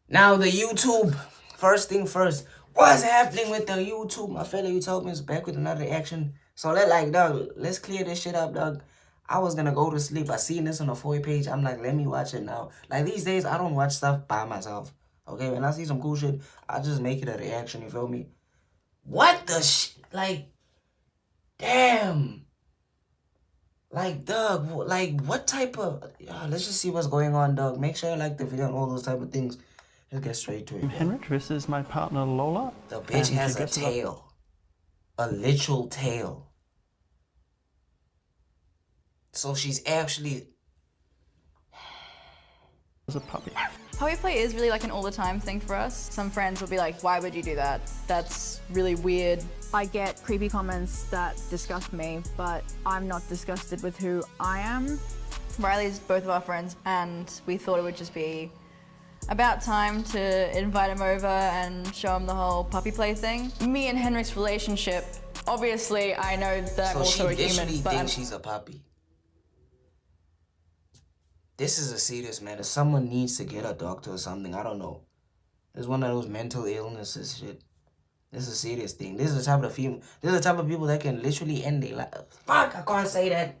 Now the YouTube. First thing first. What's happening with the YouTube? My fellow Utopians back with another reaction. So dog, let's clear this shit up, dog. I was gonna go to sleep. I seen this on the 4 page. I'm like, let me watch it now. Like these days, I don't watch stuff by myself. Okay, when I see some cool shit, I just make it a reaction, you feel me? What the like, damn. Like, dog, like, what type of... let's just see what's going on, dog. Make sure you like the video and all those type of things. Let's get straight to it. Henrik, this is my partner Lola. The bitch has a tail. A literal tail. So she's actually... as a puppy. Puppy play is really like an all the time thing for us. Some friends will be like, why would you do that? That's really weird. I get creepy comments that disgust me, but I'm not disgusted with who I am. Riley's both of our friends, and we thought it would just be about time to invite him over and show him the whole puppy play thing. Me and Henrik's relationship, obviously I know that I'm also a human, So she literally but thinks she's a puppy. This is a serious matter. Someone needs to get a doctor or something. I don't know. It's one of those mental illnesses shit. This is a serious thing. This is the type of this is the type of people that can literally end their life. Fuck, I can't say that.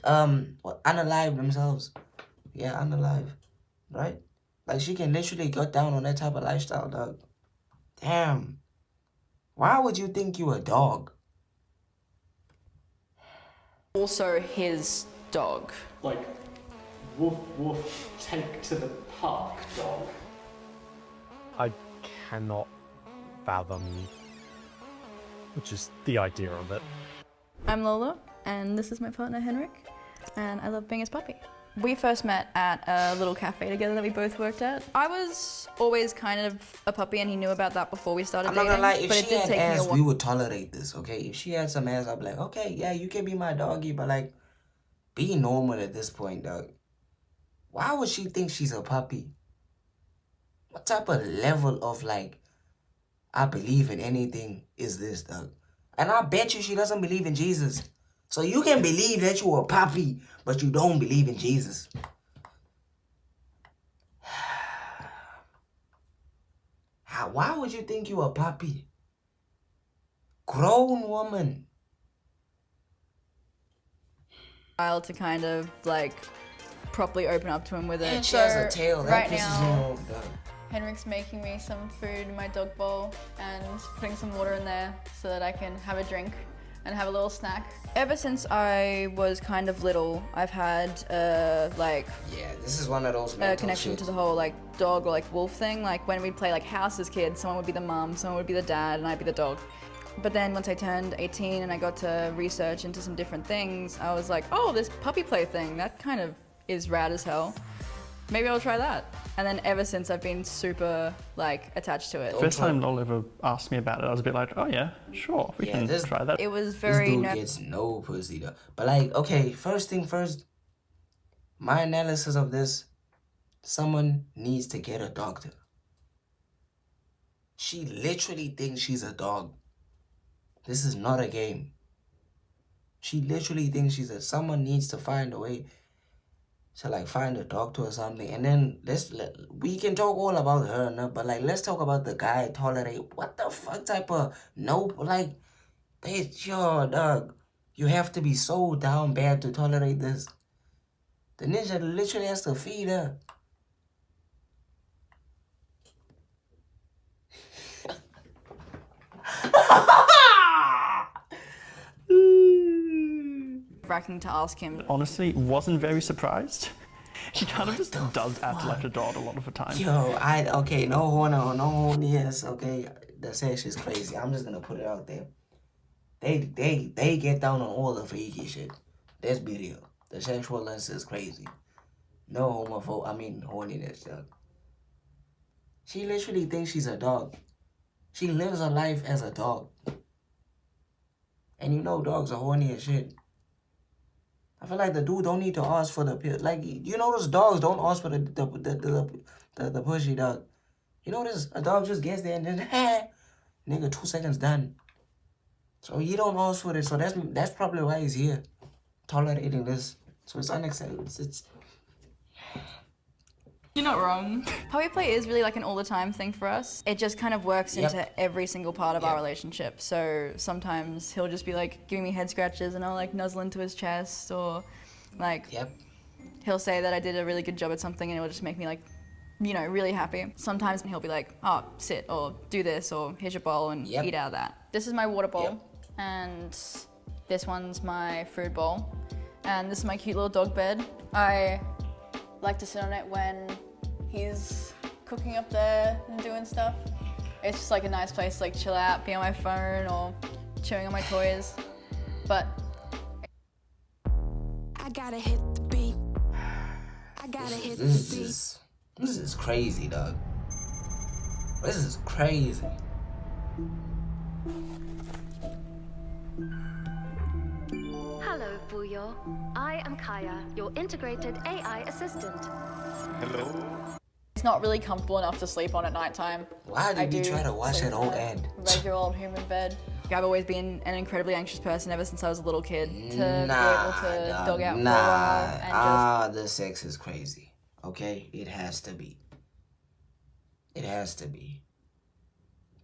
Unalive themselves. Yeah, unalive. Right? Like she can literally get down on that type of lifestyle, dog. Damn. Why would you think you a dog? also his dog. Like, woof woof, take to the park dog. I cannot fathom just the idea of it. I'm Lola, and this is my partner Henrik, and I love being his puppy. We first met at a little cafe together that we both worked at. I was always kind of a puppy, and he knew about that before we started dating. I'm not gonna lie, if but she had ass, we would tolerate this, okay? If she had some ass, I'd be like, okay, yeah, you can be my doggy, but like, be normal at this point, dog. Why would she think she's a puppy? What type of level of like, I believe in anything is this, dog? And I bet you she doesn't believe in Jesus. So you can believe that you're a puppy, but you don't believe in Jesus. Why would you think you're a puppy? Grown woman. To kind of like properly open up to him with it. And she has a tail. That right pisses me now, off, dog. Henrik's making me some food in my dog bowl and putting some water in there so that I can have a drink and have a little snack. Ever since I was kind of little, I've had like yeah, this is one of those a connection to the whole like dog or like wolf thing. Like when we'd play like house as kids, someone would be the mum, someone would be the dad, and I'd be the dog. But then once I turned 18 and I got to research into some different things, I was like, oh, this puppy play thing, that kind of is rad as hell. Maybe I'll try that. And then ever since, I've been super like attached to it. First time Lola ever asked me about it, I was a bit like, oh yeah, sure, we can try that. It was very... This dude gets no pussy though. But like, okay, first thing first, my analysis of this, someone needs to get a doctor. She literally thinks she's a dog. This is not a game. She literally thinks someone needs to find a way to like find a doctor or something. And then we can talk all about her, no? But like, let's talk about the guy tolerate. What the fuck type of, nope, like, bitch, yo, dog. You have to be so down bad to tolerate this. The ninja literally has to feed her. Racking to ask him. Honestly, wasn't very surprised. She kind of just does act like a dog a lot of the time. Yo, okay, no horniness, okay? The sex is crazy. I'm just gonna put it out there. They get down on all the freaky shit. Let's be real. The sexualness is crazy. No horniness, dog. She literally thinks she's a dog. She lives her life as a dog. And you know dogs are horny as shit. I feel like the dude don't need to ask for the pill. Like, you know those dogs don't ask for the pushy, dog. You know this? A dog just gets there and then, nigga, 2 seconds done. So he don't ask for it. So that's probably why he's here, tolerating this. So it's unacceptable. You're not wrong. Puppy play is really like an all the time thing for us. It just kind of works Yep. into every single part of our Yep. relationship. So sometimes he'll just be like giving me head scratches and I'll like nuzzle into his chest, or like Yep. he'll say that I did a really good job at something and it'll just make me like, you know, really happy. Sometimes he'll be like, oh, sit or do this or here's your bowl and Yep. eat out of that. This is my water bowl Yep. and this one's my food bowl and this is my cute little dog bed. I like to sit on it when he's cooking up there and doing stuff. It's just like a nice place to like chill out, be on my phone or chewing on my toys. But I gotta hit the beat. I gotta hit the beat. This is crazy, dog. This is crazy. Hello, Booyo. I am Kaya, your integrated AI assistant. it's not really comfortable enough to sleep on at nighttime. Why I did you do try to watch sleep that whole in a ad? regular old human bed. I've always been an incredibly anxious person ever since I was a little kid. To Nah, be able to dog, dog out nah. for a while and just The sex is crazy. Okay? It has to be. It has to be.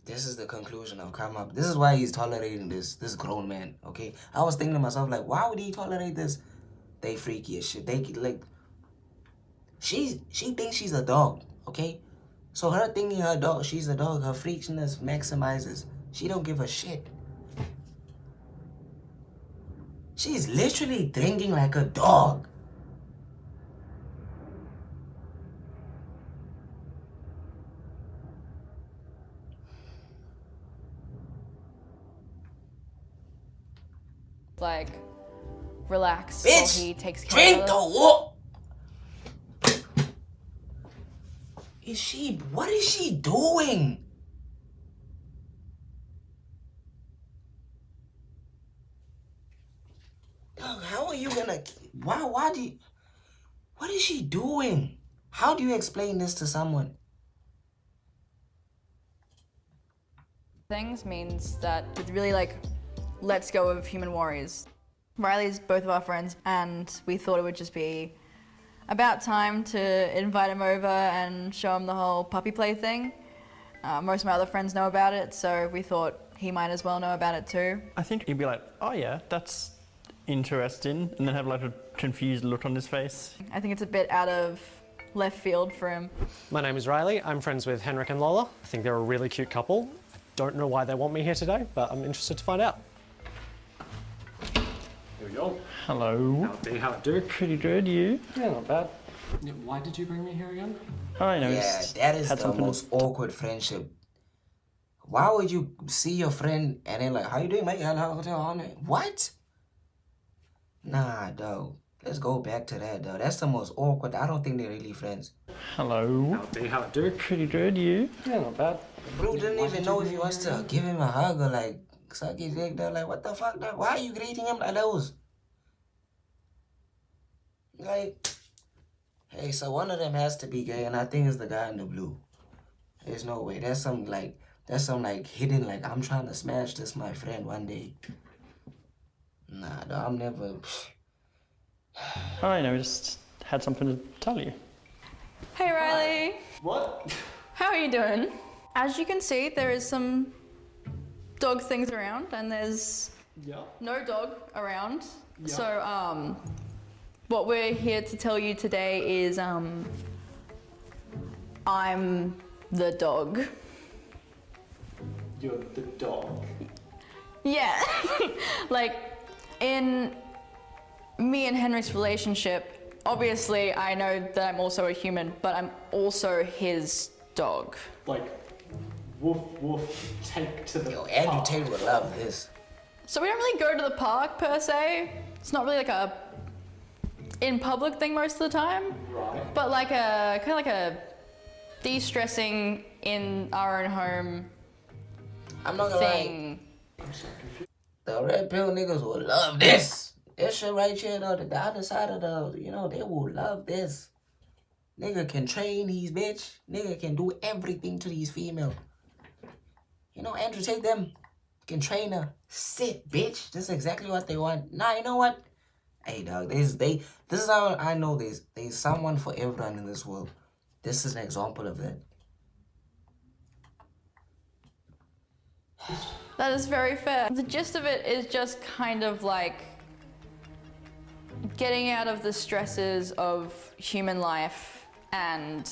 This is the conclusion I've come up. This is why he's tolerating this grown man. Okay? I was thinking to myself, like, why would he tolerate this? They freaky as shit. They like she thinks she's a dog, okay? So her thinking her dog, she's a dog, her freakiness maximizes. She don't give a shit. She's literally drinking like a dog. like relax Bitch, while he takes care drink of the her. water. What is she doing? Dog, how are you gonna, why do you, what is she doing? How do you explain this to someone? Things means that it really like lets go of human worries. Riley's both of our friends and we thought it would just be about time to invite him over and show him the whole puppy play thing. Most of my other friends know about it, so we thought he might as well know about it too. I think he'd be like, oh yeah, that's interesting, and then have like a confused look on his face. I think it's a bit out of left field for him. My name is Riley. I'm friends with Henrik and Lola. I think they're a really cute couple. Don't know why they want me here today, but I'm interested to find out. Here we go. Hello. How it do? Pretty good, you? Yeah, not bad. Why did you bring me here again? Oh, I know. Yeah, just that is had the something to- most awkward friendship. Why would you see your friend and then like, how you doing, mate? What? Nah, dog. Let's go back to that, though. That's the most awkward. I don't think they're really friends. Hello. How it do? Pretty good, you? Yeah, not bad. Bro didn't even know if he wants to give him a hug or like suck his dick. They're like, what the fuck, dog? Why are you greeting him like those? Like, hey, so one of them has to be gay, and I think it's the guy in the blue. There's no way. That's some hidden, like, I'm trying to smash this my friend one day. Nah, dog, I'm never. Oh, I know. Just had something to tell you. Hey Riley, What? how are you doing? As you can see, there is some dog things around and there's Yeah. no dog around. So what we're here to tell you today is I'm the dog. You're the dog. Yeah. Like in me and Henrik's relationship, obviously I know that I'm also a human, but I'm also his dog. Like, woof woof, take to the Yo, Andrew Tate would love this. So we don't really go to the park per se. It's not really like a in public thing most of the time. Right. But like a kind of like a de-stressing in our own home I'm not gonna lie. thing. The red pill niggas will love this. This shit right here, though, the other side of the, they will love this. Nigga can train these bitch. Nigga can do everything to these female. Andrew Tate them can train her. Sit, bitch. This is exactly what they want. Nah, you know what? Hey, dog, this is how I know there's someone for everyone in this world. This is an example of that. That is very fair. The gist of it is just kind of like getting out of the stresses of human life and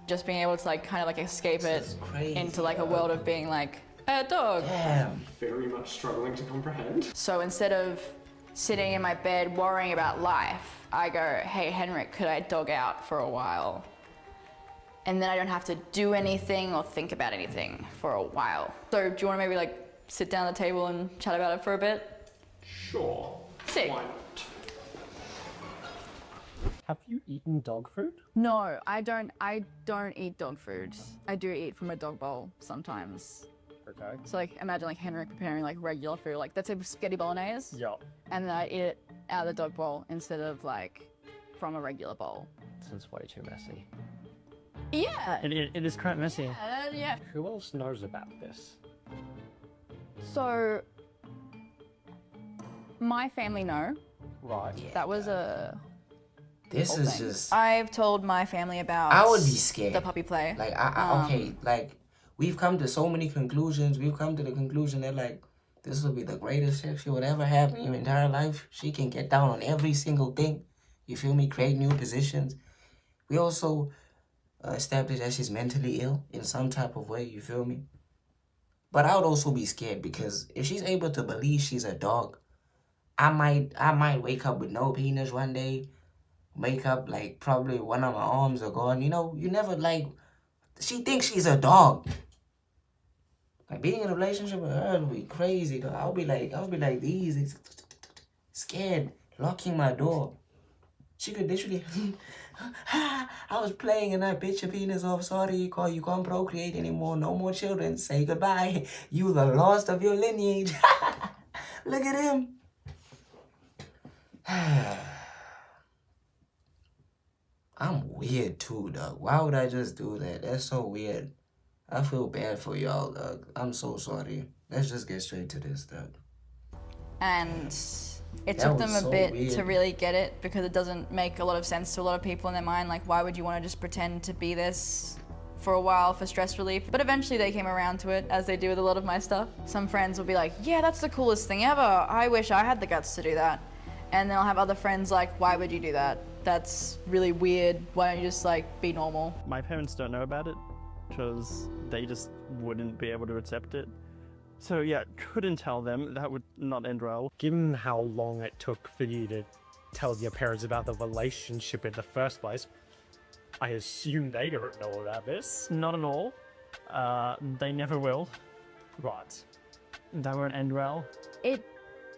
just being able to like kind of like escape This is it crazy, into like a dog. world of being like a dog. Damn. Very much struggling to comprehend. So instead of sitting in my bed worrying about life, I go, hey Henrik, could I dog out for a while? And then I don't have to do anything or think about anything for a while. So do you want to maybe like sit down at the table and chat about it for a bit? Sure. Sick. Why not? Have you eaten dog food? No, I don't eat dog food. I do eat from a dog bowl sometimes. Okay. So like imagine like Henrik preparing like regular food, like let's say spaghetti bolognese. Yeah. And then I eat it out of the dog bowl instead of like from a regular bowl. This is way too messy. Yeah. It is quite messy. Yeah. Who else knows about this? So my family know. Right. That was a This whole is thing. just. I've told my family about I would be scared. the puppy play. Like, okay, like, we've come to so many conclusions. We've come to the conclusion that, like, this will be the greatest sex you would ever have in your entire life. She can get down on every single thing. You feel me? Create new positions. We also established that she's mentally ill in some type of way. You feel me? But I would also be scared because if she's able to believe she's a dog, I might wake up with no penis one day. Wake up like probably one of my arms are gone. You know, you never like. She thinks she's a dog. Like being in a relationship with her would be crazy. Though. I'll be like these, scared, locking my door. She could literally. I was playing and I bit your penis off. Sorry, you can't procreate anymore. No more children. Say goodbye. You the lost of your lineage. Look at him. I'm weird too, dog. Why would I just do that? That's so weird. I feel bad for y'all, dog. I'm so sorry. Let's just get straight to this, dog. And it That took them was a so bit weird. to really get it because it doesn't make a lot of sense to a lot of people in their mind. Like, why would you want to just pretend to be this for a while for stress relief? But eventually they came around to it, as they do with a lot of my stuff. Some friends will be like, yeah, that's the coolest thing ever. I wish I had the guts to do that. And then I'll have other friends like, why would you do that? That's really weird. Why don't you just like be normal? My parents don't know about it because they just wouldn't be able to accept it. So yeah, couldn't tell them. That would not end well. Given how long it took for you to tell your parents about the relationship in the first place, I assume they don't know about this. Not at all. They never will. Right. That won't end well. It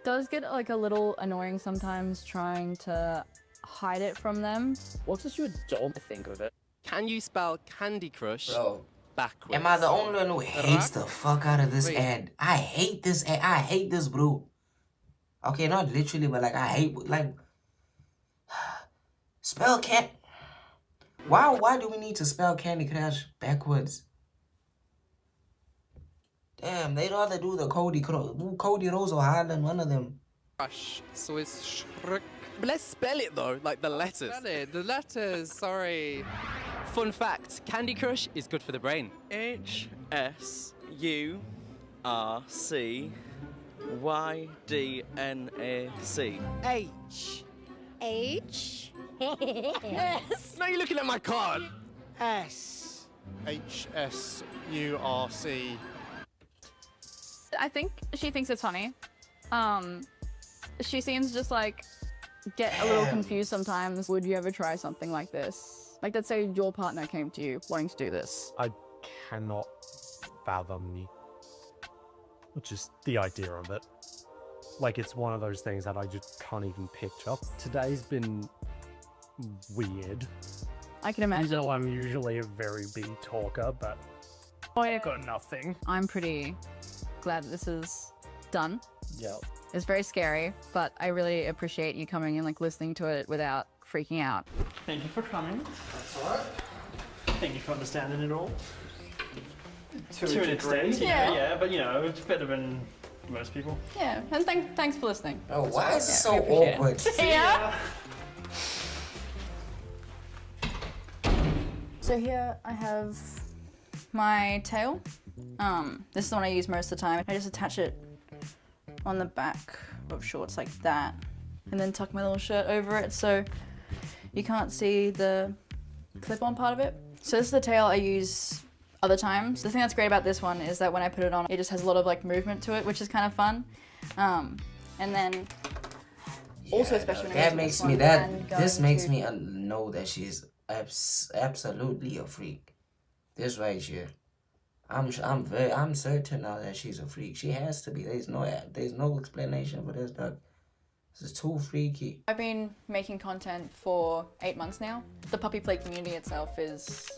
does get like a little annoying sometimes trying to hide it from them. What does your dog think of it? Can you spell Candy Crush Bro, backwards? am I the only one who hates the fuck out of this Wait. ad? I hate this ad. I hate this, bro. Okay, not literally, but like I hate like spell can. Why do we need to spell Candy Crush backwards? Damn, they'd rather do the Cody Rose or Highland, one of them. Crush. So it's shrek. But let's spell it though, like the letters. Spell it. The letters. Sorry. Fun fact: Candy Crush is good for the brain. HSURCYDNAC. H. H. No, you're looking at my card. S. HSURC. I think she thinks it's funny. She seems just like get a little confused sometimes. Would you ever try something like this? Like let's say your partner came to you wanting to do this. I cannot fathom just the idea of it. Like it's one of those things that I just can't even picture. Today's been weird. I can imagine. So I'm usually a very big talker, but I got nothing. I'm pretty glad that this is done. Yeah. It's very scary, but I really appreciate you coming and like listening to it without freaking out. Thank you for coming. That's alright. Thank you for understanding it all. To an extent, yeah, but you know, it's better than most people. Yeah, and thanks for listening. Oh, why is it so we appreciate it. awkward? Yeah. So So here I have my tail. This is the one I use most of the time. I just attach it on the back of shorts like that, and then tuck my little shirt over it so you can't see the clip-on part of it. So this is the tail I use other times. The thing that's great about this one is that when I put it on, it just has a lot of like movement to it, which is kind of fun. And then also, especially when that makes me this makes me know that she's absolutely a freak. This right here, I'm certain now that she's a freak. She has to be. There's no explanation for this, dog. This is too freaky. I've been making content for 8 months now. The puppy play community itself is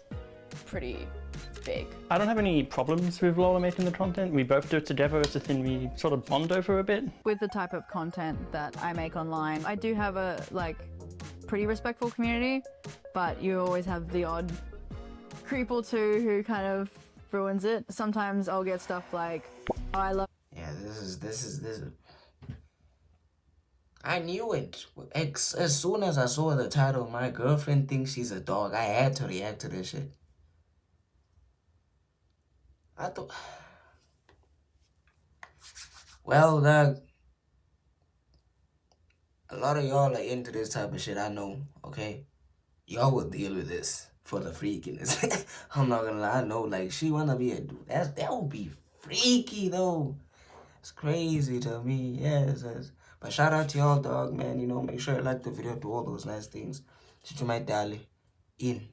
pretty big. I don't have any problems with Lola making the content. We both do it together. It's a thing we sort of bond over a bit. With the type of content that I make online, I do have a pretty respectful community, but you always have the odd creep or two who kind of ruins it. Sometimes I'll get stuff like, oh, I love. Yeah, this is. I knew it. As soon as I saw the title, my girlfriend thinks she's a dog, I had to react to this shit. I thought... Well, dog, a lot of y'all are into this type of shit, I know, okay? Y'all will deal with this for the freakiness. I'm not gonna lie, I know, like, she wanna be a dude. That would be freaky, though. It's crazy to me, yes. But shout out to y'all, dog, man. You know, make sure you like the video, do all those nice things. WozaMyyDali, in.